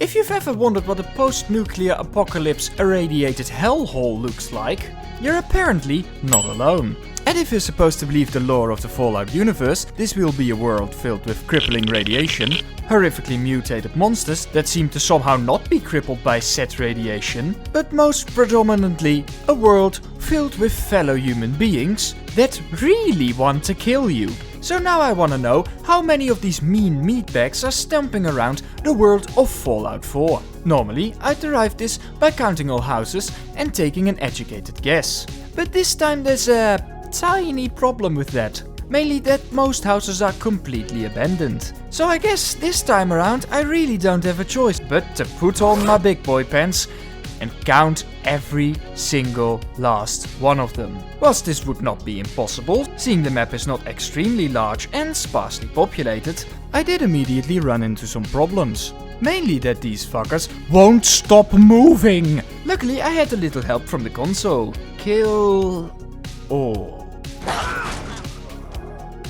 If you've ever wondered what a post-nuclear apocalypse irradiated hellhole looks like, you're apparently not alone. And if you're supposed to believe the lore of the Fallout universe, this will be a world filled with crippling radiation, horrifically mutated monsters that seem to somehow not be crippled by said radiation, but most predominantly a world filled with fellow human beings that really want to kill you. So now I wanna know how many of these mean meatbags are stomping around the world of Fallout 4. Normally, I'd derive this by counting all houses and taking an educated guess. But this time there's a tiny problem with that. Mainly that most houses are completely abandoned. So I guess this time around I really don't have a choice but to put on my big boy pants and count every single last one of them. Whilst this would not be impossible, seeing the map is not extremely large and sparsely populated, I did immediately run into some problems. Mainly that these fuckers won't stop moving. Luckily I had a little help from the console. Kill all.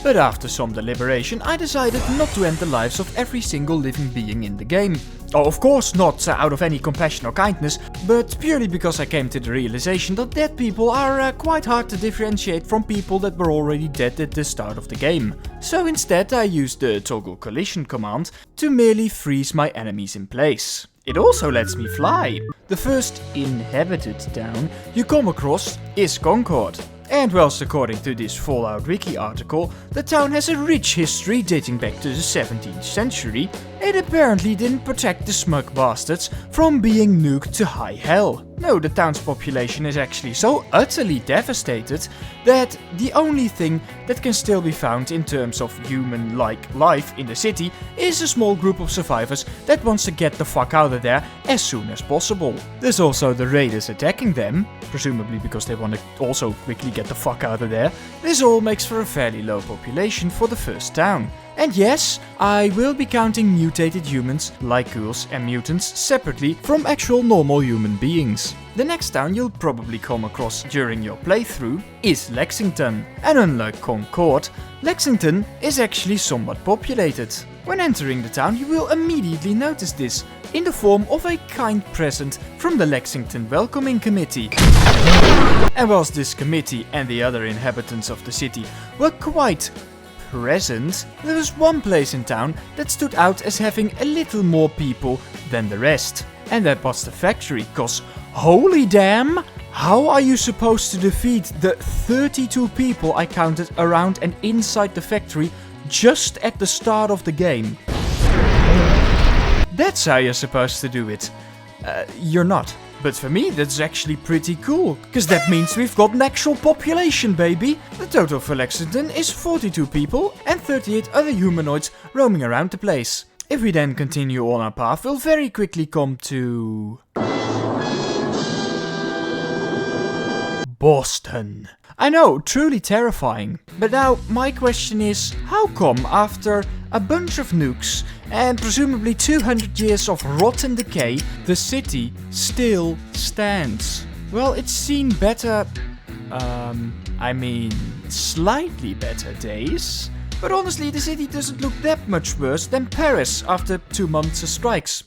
But after some deliberation, I decided not to end the lives of every single living being in the game. Oh, of course not out of any compassion or kindness, but purely because I came to the realization that dead people are quite hard to differentiate from people that were already dead at the start of the game. So instead I used the toggle collision command to merely freeze my enemies in place. It also lets me fly. The first inhabited town you come across is Concord. And whilst according to this Fallout Wiki article, the town has a rich history dating back to the 17th century, it apparently didn't protect the smug bastards from being nuked to high hell. No, the town's population is actually so utterly devastated that the only thing that can still be found in terms of human-like life in the city is a small group of survivors that wants to get the fuck out of there as soon as possible. There's also the raiders attacking them, presumably because they want to also quickly get the fuck out of there. This all makes for a fairly low population for the first town. And yes, I will be counting mutated humans, lycools and mutants separately from actual normal human beings. The next town you'll probably come across during your playthrough is Lexington. And unlike Concord, Lexington is actually somewhat populated. When entering the town you will immediately notice this, in the form of a kind present from the Lexington Welcoming Committee. And whilst this committee and the other inhabitants of the city were quite present, there was one place in town that stood out as having a little more people than the rest. And that was the factory, cause holy damn, how are you supposed to defeat the 32 people I counted around and inside the factory just at the start of the game? That's how you're supposed to do it. You're not. But for me that's actually pretty cool, cause that means we've got an actual population, baby. The total for Lexington is 42 people and 38 other humanoids roaming around the place. If we then continue on our path, we'll very quickly come to Boston. I know, truly terrifying. But now my question is, how come after a bunch of nukes and presumably 200 years of rotten decay, the city still stands? Well, it's seen better, slightly better days. But honestly, the city doesn't look that much worse than Paris after 2 months of strikes.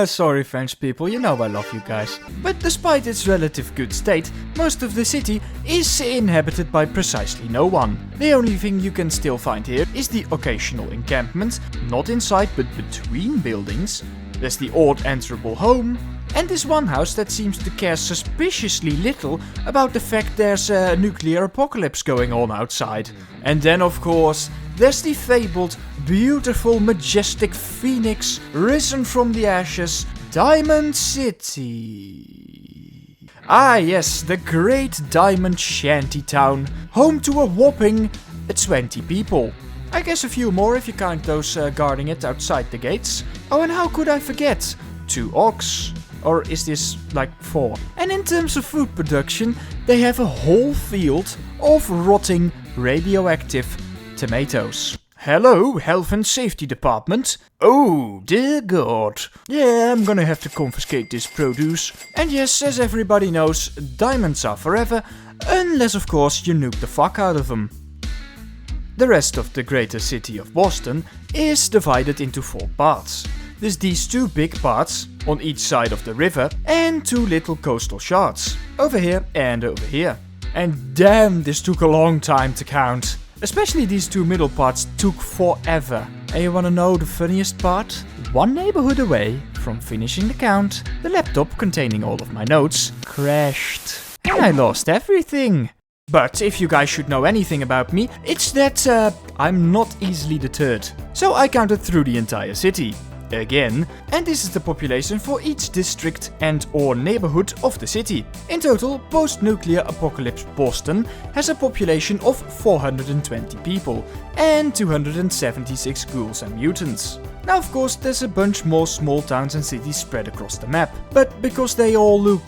Sorry French people, you know I love you guys. But despite its relative good state, most of the city is inhabited by precisely no one. The only thing you can still find here is the occasional encampment, not inside but between buildings. There's the odd answerable home, and this one house that seems to care suspiciously little about the fact there's a nuclear apocalypse going on outside. And then of course, there's the fabled, beautiful, majestic phoenix risen from the ashes, Diamond City. Ah yes, the great Diamond Shantytown, home to a whopping 20 people. I guess a few more if you count those guarding it outside the gates. Oh, and how could I forget? 2 orcs. Or is this like 4? And in terms of food production, they have a whole field of rotting radioactive tomatoes. Hello, Health and Safety Department. Oh, dear God. Yeah, I'm gonna have to confiscate this produce. And yes, as everybody knows, diamonds are forever, unless of course you nuke the fuck out of them. The rest of the greater city of Boston is divided into 4 parts. There's these two big parts on each side of the river and two little coastal shards, over here and over here. And damn, this took a long time to count. Especially these two middle parts took forever. And you wanna know the funniest part? One neighborhood away from finishing the count, the laptop containing all of my notes crashed. And I lost everything. But if you guys should know anything about me, it's that I'm not easily deterred. So I counted through the entire city. Again, and this is the population for each district and or neighborhood of the city. In total, post-nuclear apocalypse Boston has a population of 420 people and 276 ghouls and mutants. Now of course there's a bunch more small towns and cities spread across the map, but because they all look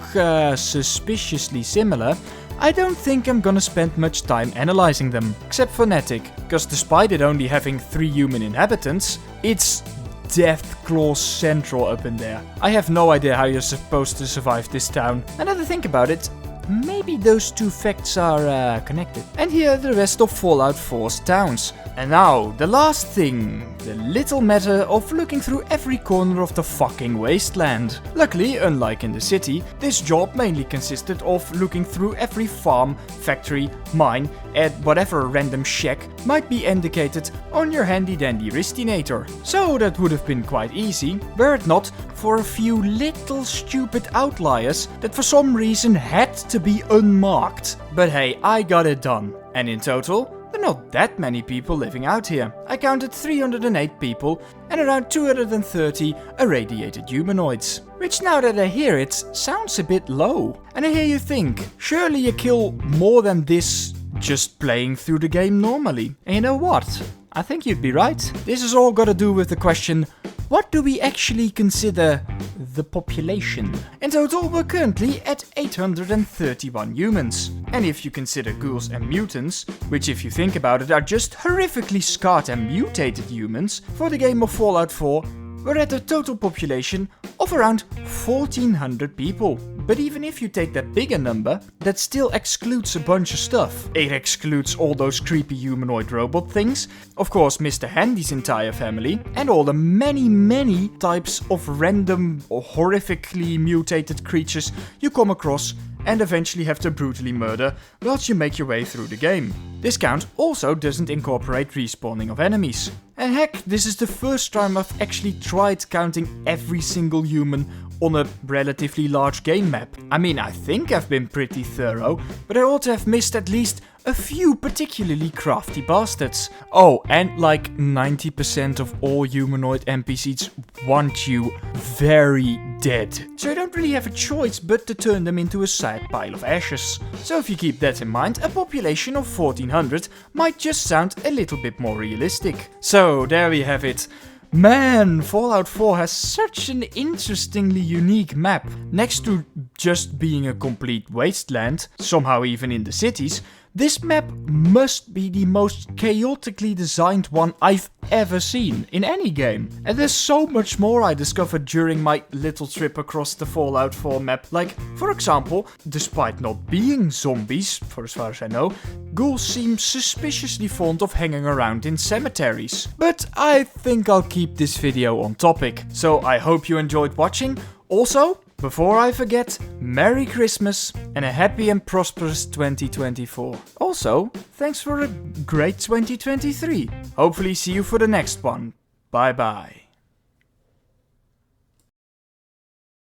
suspiciously similar, I don't think I'm gonna spend much time analyzing them, except for Natick, because despite it only having 3 human inhabitants, it's Deathclaw Central up in there. I have no idea how you're supposed to survive this town. And now to think about it, maybe those two facts are connected. And here are the rest of Fallout 4's towns. And now, the last thing, the little matter of looking through every corner of the fucking wasteland. Luckily, unlike in the city, this job mainly consisted of looking through every farm, factory, mine, and whatever random shack might be indicated on your handy dandy Ristinator. So that would have been quite easy, were it not for a few little stupid outliers that for some reason had to be unmarked. But hey, I got it done. And in total, there are not that many people living out here. I counted 308 people and around 230 irradiated humanoids. Which now that I hear it, sounds a bit low. And I hear you think, surely you kill more than this just playing through the game normally. And you know what? I think you'd be right. This has all got to do with the question, what do we actually consider the population? In total, we're currently at 831 humans. And if you consider ghouls and mutants, which if you think about it are just horrifically scarred and mutated humans, for the game of Fallout 4, we're at a total population of around 1400 people. But even if you take that bigger number, that still excludes a bunch of stuff. It excludes all those creepy humanoid robot things, of course Mr. Handy's entire family, and all the many types of random or horrifically mutated creatures you come across and eventually have to brutally murder whilst you make your way through the game. This count also doesn't incorporate respawning of enemies. And heck, this is the first time I've actually tried counting every single human on a relatively large game map. I mean, I think I've been pretty thorough, but I ought to have missed at least a few particularly crafty bastards. Oh, and like 90% of all humanoid NPCs want you very dead. So you don't really have a choice but to turn them into a sad pile of ashes. So if you keep that in mind, a population of 1400 might just sound a little bit more realistic. So there we have it. Man, Fallout 4 has such an interestingly unique map. Next to just being a complete wasteland, somehow even in the cities, this map must be the most chaotically designed one I've ever seen in any game. And there's so much more I discovered during my little trip across the Fallout 4 map. Like, for example, despite not being zombies, for as far as I know, ghouls seem suspiciously fond of hanging around in cemeteries. But I think I'll keep this video on topic, so I hope you enjoyed watching. Also, before I forget, Merry Christmas and a happy and prosperous 2024. Also, thanks for a great 2023. Hopefully see you for the next one. Bye bye.